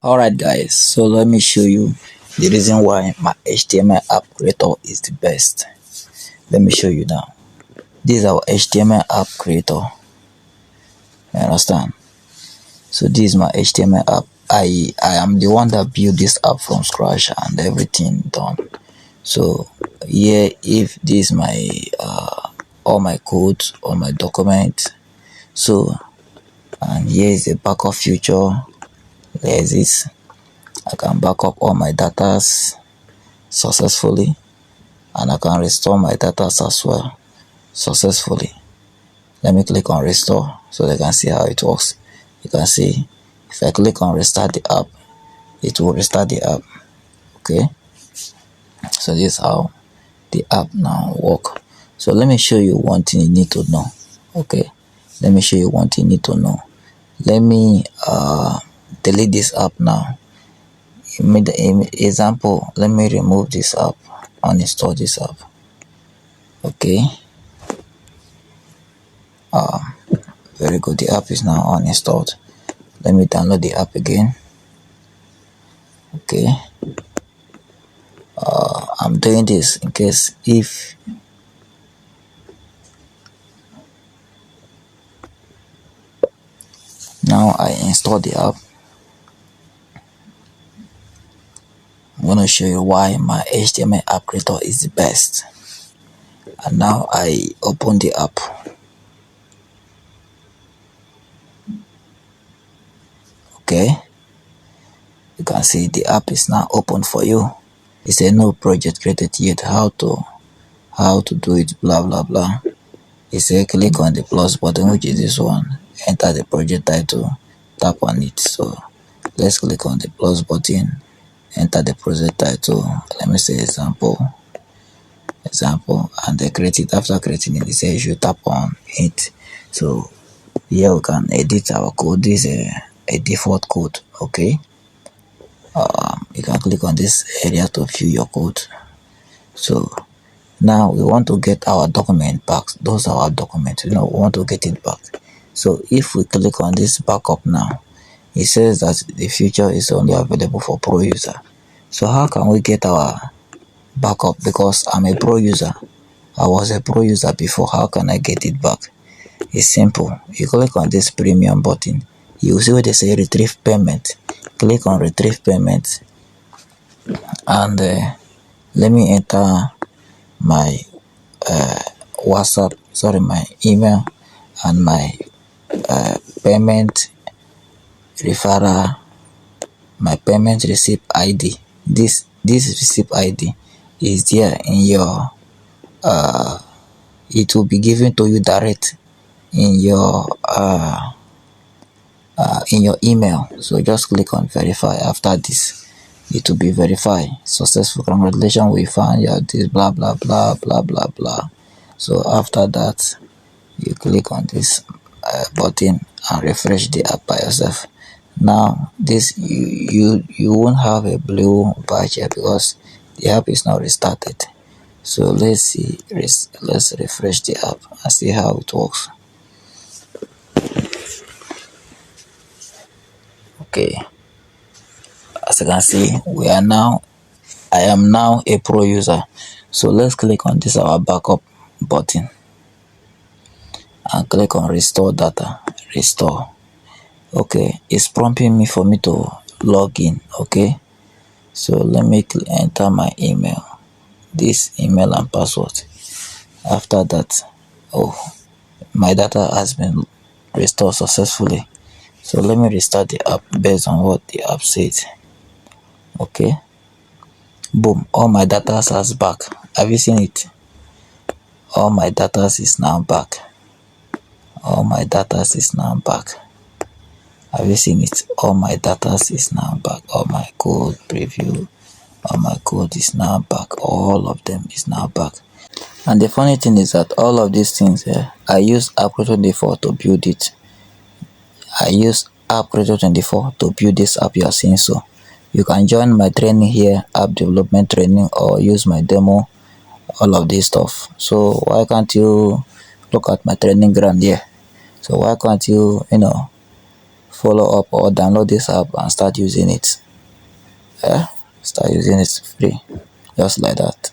Alright guys, so let me show you the reason why my HTML app creator is the best. Let me show you now. This is our HTML app creator. You understand? So this is my HTML app. I am the one that built this app from scratch and everything done. So here, if this is my all my codes, all my documents. So and here is the backup feature. There is this. I can back up all my datas successfully, and I can restore my data as well successfully. Let me click on restore so they can see how it works. You can see if I click on restart the app, it will restart the app. Okay, so this is how the app now work. So let me show you one thing you need to know. Okay, let me show you one thing you need to know. Let me delete this app now. Example, let me remove this app, uninstall this app. Okay, very good. The app is now uninstalled. Let me download the app again. Okay, I'm doing this in case if now I install the app. I'm going to show you why my HTML app creator is the best. And now I open the app. Okay, you can see the app is now open for you. It says no project created yet. How to do it, blah blah blah. It says click on the plus button, which is this one. Enter the project title, tap on it. So let's click on the plus button, enter the project title. Let me say example, and then create it. After creating it, it says you tap on it. So here we can edit our code. This is a default code. Okay, you can click on this area to view your code. So now we want to get our document back. Those are our documents. We want to get it back. So if we click on this backup now, it says that the feature is only available for pro user. So how can we get our backup? Because I'm a pro user. I was a pro user before. How can I get it back? It's simple. You click on this premium button. You see where they say retrieve payment. Click on retrieve payment, and let me enter my WhatsApp, my email, and my payment referral, my payment receipt ID. This receipt ID is there in your it will be given to you direct in your email. So just click on verify. After this, it will be verified successful. Congratulations, we found your this blah blah blah blah blah blah. So after that, you click on this button and refresh the app by yourself. Now this you won't have a blue badge here because the app is now restarted. So let's see, let's refresh the app and see how it works. Okay, as you can see, I am now a pro user. So let's click on this our backup button and click on restore data. Restore. Okay, it's prompting me for me to log in. Okay, so let me enter my email, this email and password. After that, my data has been restored successfully. So let me restart the app based on what the app says. Okay, boom, all my data is back. Have you seen it? All my data is now back. All my data is now back. Have you seen it? All my data is now back. All my code preview, all my code is now back. All of them is now back. And the funny thing is that all of these things here, I use App Creator 24 to build it. I use App Creator 24 to build this app you are seeing. So you can join my training here, app development training, or use my demo, all of this stuff. So why can't you look at my training ground here? So why can't you follow up or download this app and start using it. Yeah, start using it free, just like that.